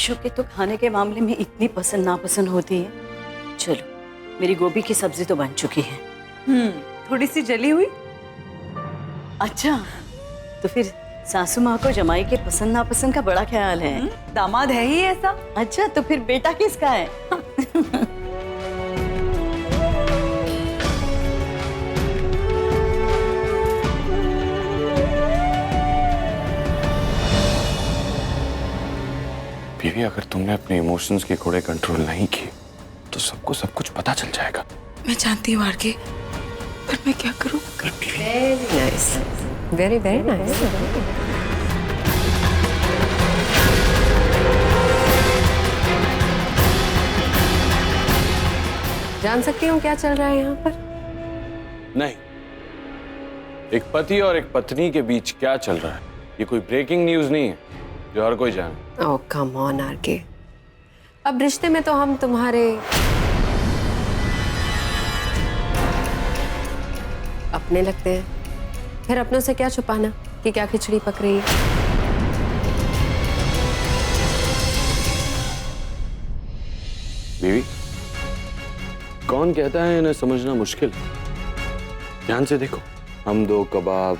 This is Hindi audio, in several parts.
रिशु के तो खाने के मामले में इतनी पसंद नापसंद होती है। चलो मेरी गोभी की सब्जी तो बन चुकी है। थोड़ी सी जली हुई। अच्छा, तो फिर सासू माँ को जमाई के पसंद नापसंद का बड़ा ख्याल है। दामाद है ही ऐसा। अच्छा, तो फिर बेटा किसका है? बीवी, अगर तुमने अपने इमोशंस के घोड़े कंट्रोल नहीं किए तो सबको सब कुछ पता चल जाएगा। मैं जानती हूँ आरके, पर मैं क्या करूँ? Very nice, very very nice. जान सकती हूँ क्या चल रहा है यहाँ पर? नहीं, एक पति और एक पत्नी के बीच क्या चल रहा है ये कोई ब्रेकिंग न्यूज नहीं है जो हर कोई जाने। ओह कम ऑन आरके, अब रिश्ते में तो हम तुम्हारे अपने लगते हैं, फिर अपनों से क्या छुपाना कि क्या खिचड़ी पक रही है। बीवी, कौन कहता है इन्हें समझना मुश्किल? ध्यान से देखो, हम दो कबाब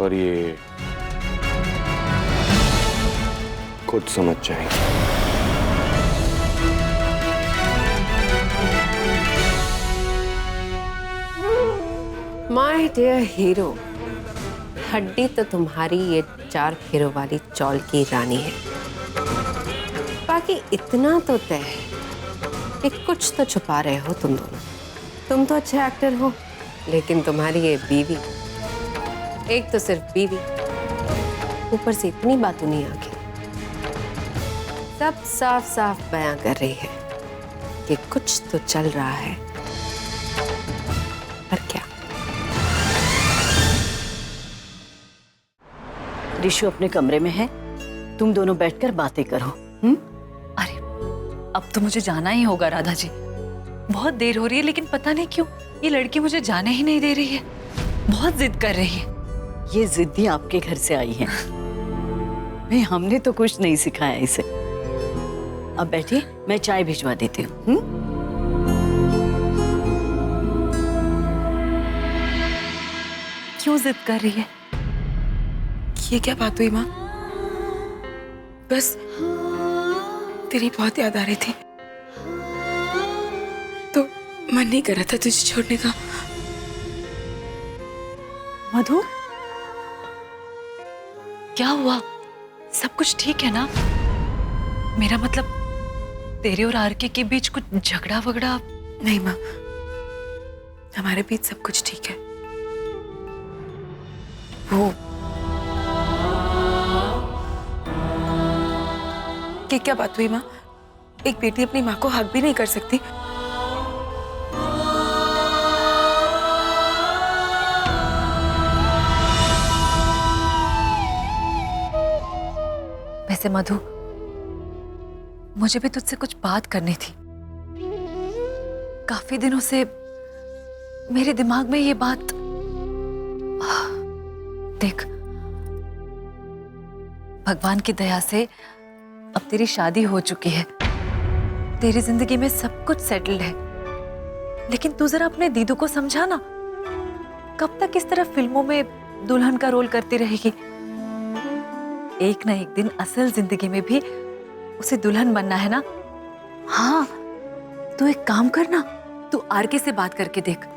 और ये खुद समझ जाएंगे। माय डियर हीरो, हड्डी तो तुम्हारी ये 4 फेरों वाली चौल की रानी है, बाकी इतना तो तय है कि कुछ तो छुपा रहे हो तुम दोनों। तुम तो अच्छे एक्टर हो, लेकिन तुम्हारी ये बीवी, एक तो सिर्फ बीवी, ऊपर से इतनी बातूनी आंखें, सब साफ साफ बयां कर रही है कि कुछ तो चल रहा है। पर क्या? रिशु अपने कमरे में है, तुम दोनों बैठकर बातें करो। अरे अब तो मुझे जाना ही होगा राधा जी, बहुत देर हो रही है, लेकिन पता नहीं क्यों ये लड़की मुझे जाने ही नहीं दे रही है, बहुत जिद कर रही है। ये जिद्दी आपके घर से आई है भाई, हमने तो कुछ नहीं सिखाया इसे। अब बैठिए, मैं चाय भिजवा देती हूँ। क्यों जिद कर रही है? ये क्या बात हुई माँ? बस तेरी बहुत याद आ रही थी, तो मन नहीं कर रहा था तुझे छोड़ने का। मधु, क्या हुआ? सब कुछ ठीक है ना? मेरा मतलब तेरे और आरके के बीच कुछ झगड़ा वगड़ा? नहीं माँ, हमारे बीच सब कुछ ठीक है। वो क्या बात हुई माँ? एक बेटी अपनी माँ को हक भी नहीं कर सकती? वैसे मधु, मुझे भी तुझसे कुछ बात करनी थी। काफी दिनों से मेरे दिमाग में ये बात। देख, भगवान की दया से अब तेरी शादी हो चुकी है, तेरी जिंदगी में सब कुछ सेटल्ड है, लेकिन तू जरा अपने दीदू को समझा ना। कब तक इस तरह फिल्मों में दुल्हन का रोल करती रहेगी? एक ना एक दिन असल जिंदगी में भी उसे दुल्हन बनना है ना। हाँ, तू एक काम करना, तू आरके से बात करके देख।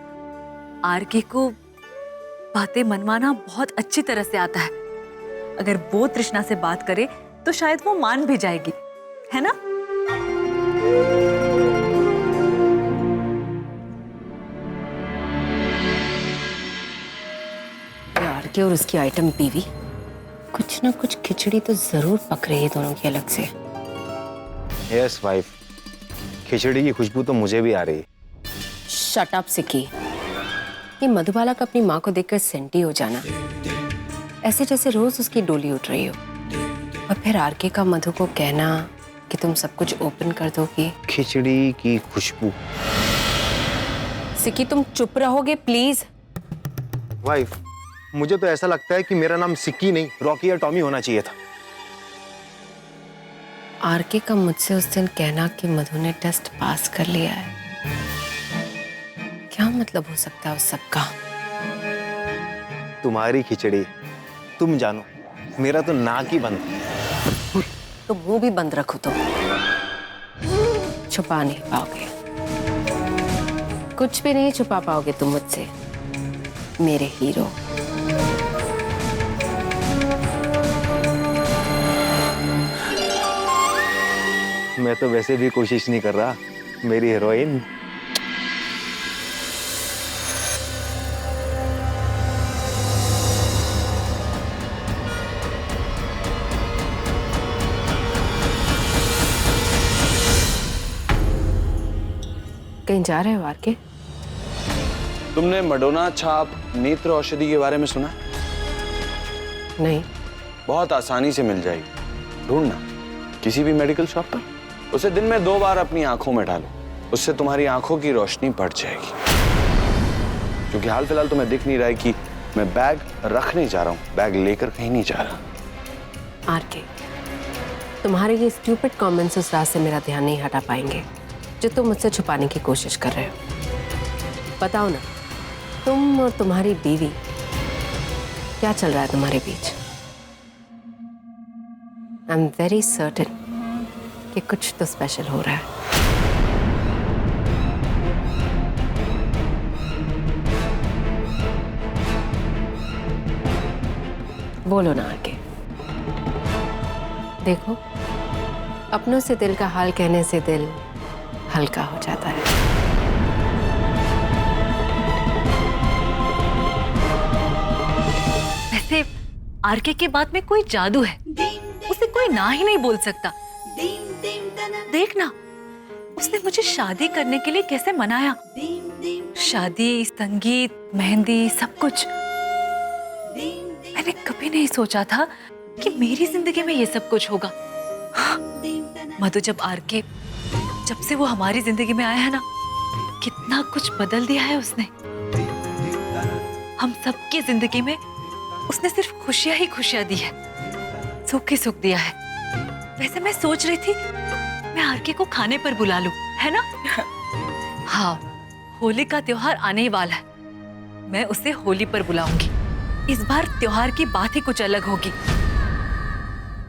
आरके को बातें मनवाना बहुत अच्छी तरह से आता है। अगर वो तृष्णा से बात करे तो शायद वो मान भी जाएगी, है ना? आरके और उसकी आइटम बीवी, कुछ ना कुछ खिचड़ी तो जरूर पक रही है दोनों की अलग से। यस वाइफ, खिचड़ी की खुशबू तो मुझे भी आ रही है। शट अप सिक्की, ये मधुबाला का अपनी माँ को देखकर सेंटी हो जाना, ऐसे जैसे रोज उसकी डोली उठ रही हो, और फिर आरके का मधु को कहना कि तुम सब कुछ ओपन कर दोगी। खिचड़ी की खुशबू। सिक्की तुम चुप रहोगे प्लीज? वाइफ, मुझे तो ऐसा लगता है कि मेरा नाम सिक्की नहीं, रॉकी या टॉमी होना चाहिए था। आरके का मुझसे उस दिन कहना कि मधु ने टेस्ट पास कर लिया है, क्या मतलब हो सकता है उस सब का? तुम्हारी खिचड़ी तुम जानो, मेरा तो नाक ही बंद है। तो मुंह भी बंद रखो तो छुपा नहीं पाओगे, कुछ भी नहीं छुपा पाओगे तुम मुझसे, मेरे हीरो। मैं तो वैसे भी कोशिश नहीं कर रहा, मेरी हीरोइन। कहीं जा रहे हो आरके? तुमने मडोना छाप नेत्र औषधि के बारे में सुना? नहीं। बहुत आसानी से मिल जाएगी, ढूंढना किसी भी मेडिकल शॉप पर। उसे दिन में 2 बार अपनी आंखों में डालो, उससे तुम्हारी आंखों की रोशनी बढ़ जाएगी। क्योंकि हाल फिलहाल तुम्हें दिख नहीं रहा है कि मैं बैग रखने जा रहा हूँ, बैग लेकर कहीं नहीं जा रहा। आरके, तुम्हारे ये स्टूपिड कमेंट्स उस रात से मेरा ध्यान नहीं हटा पाएंगे जो तुम मुझसे छुपाने की कोशिश कर रहे हो। बताओ ना, तुम और तुम्हारी बीवी, क्या चल रहा है तुम्हारे बीच? आई एम वेरी सर्टेन कि कुछ तो स्पेशल हो रहा है। बोलो ना आगे। देखो, अपनों से दिल का हाल कहने से दिल हल्का हो जाता है। वैसे आरके के बात में कोई जादू है, उसे कोई ना ही नहीं बोल सकता। देख ना, उसने मुझे शादी करने के लिए कैसे मनाया। शादी, संगीत, मेहंदी, सब कुछ। मैंने कभी नहीं सोचा था कि मेरी जिंदगी में ये सब कुछ होगा। मधु, जब से वो हमारी जिंदगी में आया है ना, कितना कुछ बदल दिया है उसने। हम सबकी जिंदगी में उसने सिर्फ खुशियां ही खुशियां दी है, सुख ही सुख दिया है। वैसे मैं सोच रही थी मैं आरके को खाने पर बुला लूं, है ना? हाँ, होली का त्योहार आने ही वाला है, मैं उसे होली पर बुलाऊंगी। इस बार त्योहार की बात ही कुछ अलग होगी।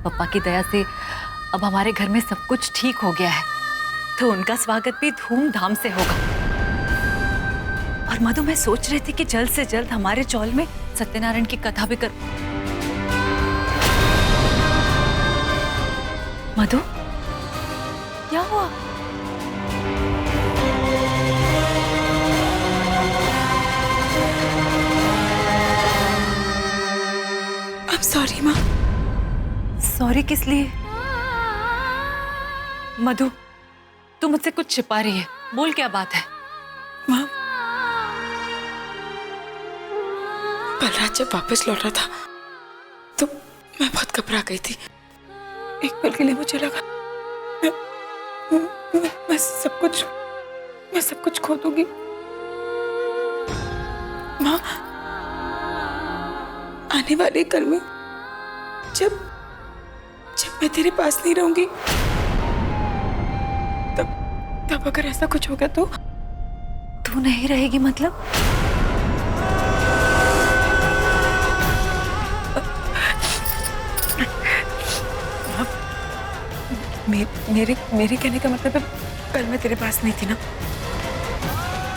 पापा की दया से अब हमारे घर में सब कुछ ठीक हो गया है, तो उनका स्वागत भी धूमधाम से होगा। और मधु, मैं सोच रही थी कि जल्द से जल्द हमारे चौल में सत्यनारायण की कथा भी कर। मधु, क्या हुआ? I'm sorry माँ। सॉरी किस लिए? मधु, तू मुझसे कुछ छिपा रही है, बोल क्या बात है? माँ, कल रात जब वापस लौटा था तो मैं बहुत घबरा गई थी। एक पल के लिए मुझे लगा मैं सब कुछ खो दूंगी। माँ, आने वाले कल में जब मैं तेरे पास नहीं रहूंगी, तब अगर ऐसा कुछ हो गया तो? तू नहीं रहेगी मतलब? मेरे कहने का मतलब है, कल मैं तेरे पास नहीं थी ना,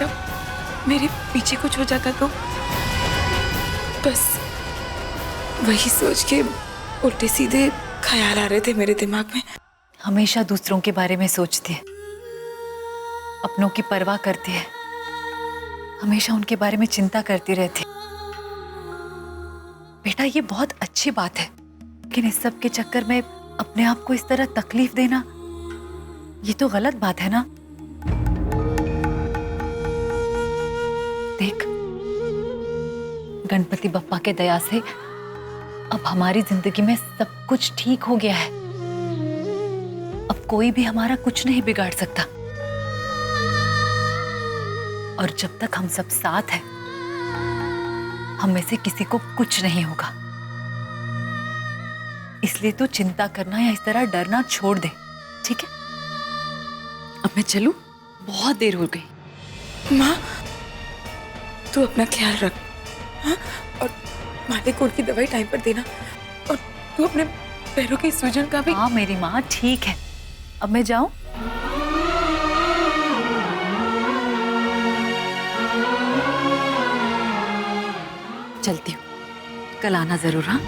तब मेरे पीछे कुछ हो जाता तो? बस वही सोच के उल्टे सीधे ख्याल आ रहे थे मेरे दिमाग में। हमेशा दूसरों के बारे में सोचती है, अपनों की परवाह करती है, हमेशा उनके बारे में चिंता करती रहती है। बेटा, ये बहुत अच्छी बात है, लेकिन इस सब के चक्कर में अपने आप को इस तरह तकलीफ देना, ये तो गलत बात है ना। देख, गणपति बप्पा के दया से अब हमारी जिंदगी में सब कुछ ठीक हो गया है। अब कोई भी हमारा कुछ नहीं बिगाड़ सकता, और जब तक हम सब साथ हैं, हम में से किसी को कुछ नहीं होगा। इसलिए तू चिंता करना या इस तरह डरना छोड़ दे। ठीक है? अब मैं चलूं? बहुत देर हो गई। माँ, तू अपना ख्याल रख, हाँ? और मालिक को उनकी दवाई टाइम पर देना, और तू अपने पैरों की सूजन का भी। हाँ मेरी माँ, ठीक है। अब मैं जाऊं? चलती हूँ, कल आना जरूर। हाँ,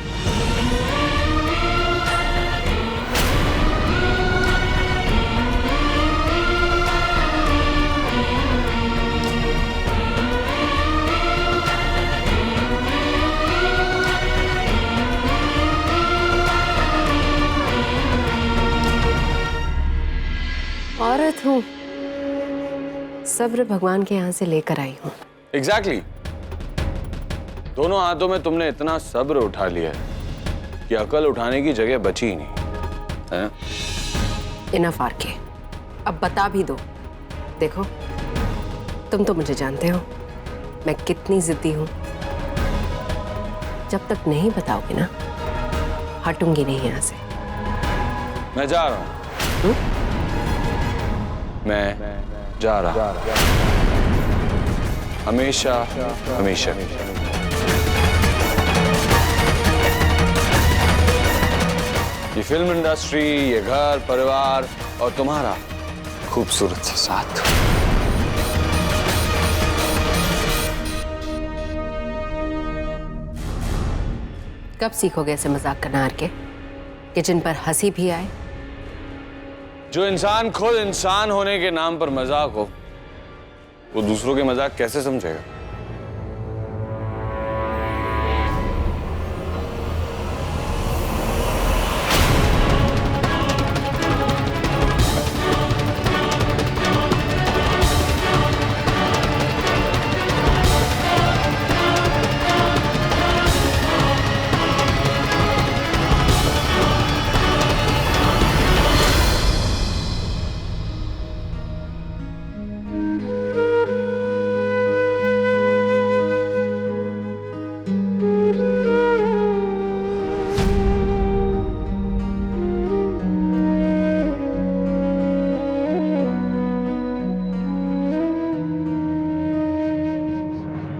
औरत हूँ, सब्र भगवान के यहाँ से लेकर आई हूँ। एग्जैक्टली दोनों हाथों में तुमने इतना सब्र उठा लिया है कि अकल उठाने की जगह बची ही नहीं है। इनफ आरके, अब बता भी दो। देखो, तुम तो मुझे जानते हो मैं कितनी जिद्दी हूँ। जब तक नहीं बताओगे ना, हटूंगी नहीं यहाँ से। मैं जा रहा हूँ। मैं जा रहा हूँ। हमेशा हमेशा। ये फिल्म इंडस्ट्री, ये घर परिवार और तुम्हारा खूबसूरत सा साथ। कब सीखोगे ऐसे मजाक करना आरके, कि जिन पर हंसी भी आए? जो इंसान खुद इंसान होने के नाम पर मजाक हो, वो दूसरों के मजाक कैसे समझेगा?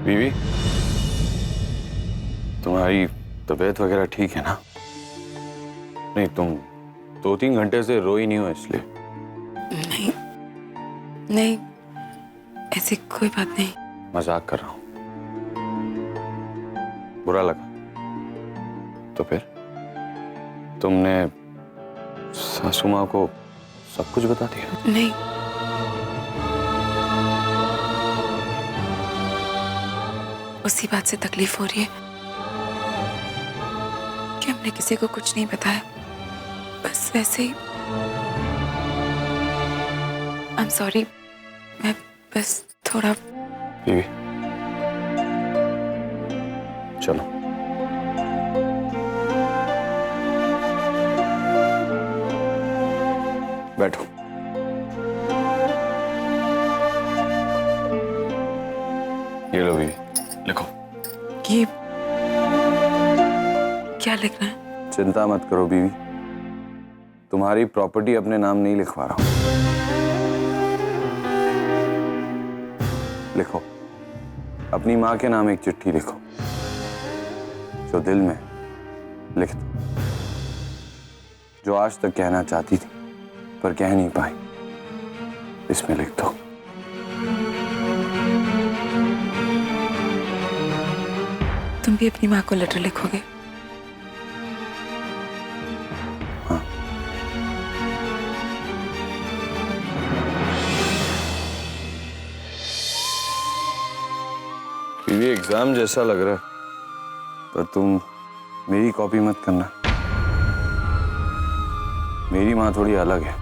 बीवी, तुम्हारी तबीयत वगैरह ठीक है ना? नहीं, तुम 2-3 घंटे से रोई नहीं हो इसलिए। नहीं नहीं, ऐसी कोई बात नहीं। मजाक कर रहा हूं। बुरा लगा तो फिर तुमने सासू माँ को सब कुछ बता दिया? नहीं, उसी बात से तकलीफ हो रही है कि हमने किसी को कुछ नहीं बताया। बस वैसे ही। आई एम सॉरी, मैं बस थोड़ा। बीवी, चलो। बैठो। ये लो बीवी, लिखो। ये क्या लिखना है? चिंता मत करो बीवी, तुम्हारी प्रॉपर्टी अपने नाम नहीं लिखवा रहा हूं। लिखो, अपनी माँ के नाम एक चिट्ठी लिखो, जो दिल में लिख दो, जो आज तक कहना चाहती थी पर कह नहीं पाई, इसमें लिख दो। तुम भी अपनी माँ को लेटर लिखोगे? हाँ। बीवी, एग्जाम जैसा लग रहा है, पर तुम मेरी कॉपी मत करना। मेरी माँ थोड़ी अलग है।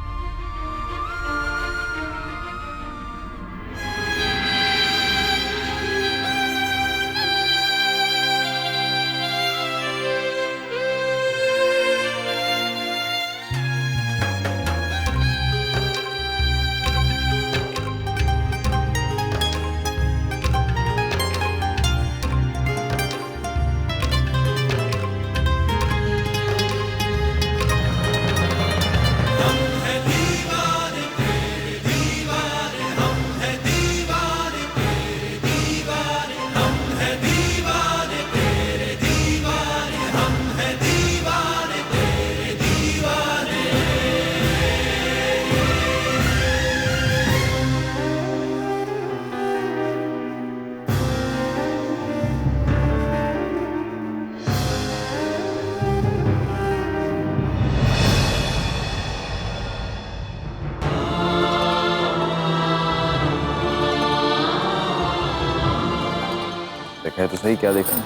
है तो सही, क्या देखा?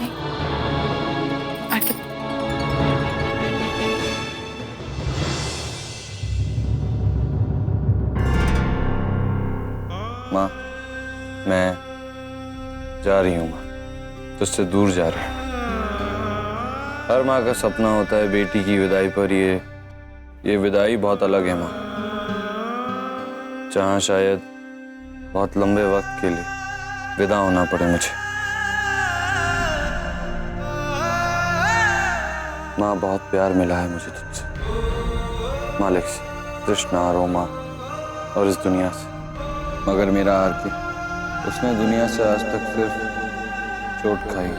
आके माँ, मैं जा रही हूँ माँ, तुझसे दूर जा रही हूँ। हर माँ का सपना होता है बेटी की विदाई पर ये विदाई बहुत अलग है माँ, जहाँ शायद बहुत लंबे वक्त के लिए विदा होना पड़े मुझे। माँ, बहुत प्यार मिला है मुझे तुझसे, मालिक से, कृष्णा, रोमा और इस दुनिया से। मगर मेरा आरती, उसने दुनिया से आज तक सिर्फ चोट खाई।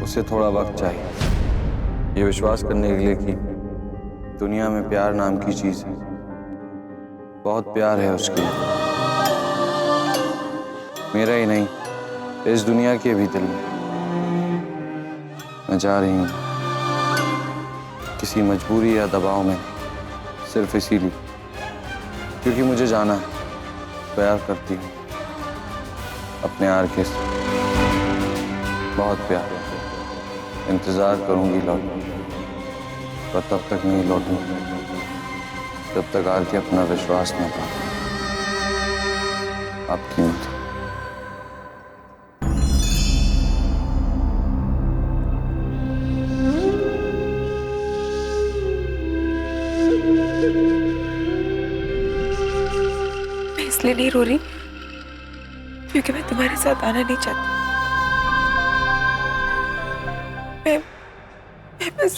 उसे थोड़ा वक्त चाहिए ये विश्वास करने के लिए कि दुनिया में प्यार नाम की चीज है, बहुत प्यार है उसके लिए, मेरा ही नहीं, इस दुनिया के भी दिल में। मैं जा रही हूँ किसी मजबूरी या दबाव में, सिर्फ इसीलिए क्योंकि मुझे जाना है। प्यार करती हूँ अपने आरके से, बहुत प्यार। इंतजार करूंगी लौटने, पर तब तक नहीं लौटूंगी जब तक आरके अपना विश्वास न पाए। आपकी मत। मैं इसलिए नहीं रो रही क्योंकि मैं तुम्हारे साथ आना नहीं चाहती। मैं बस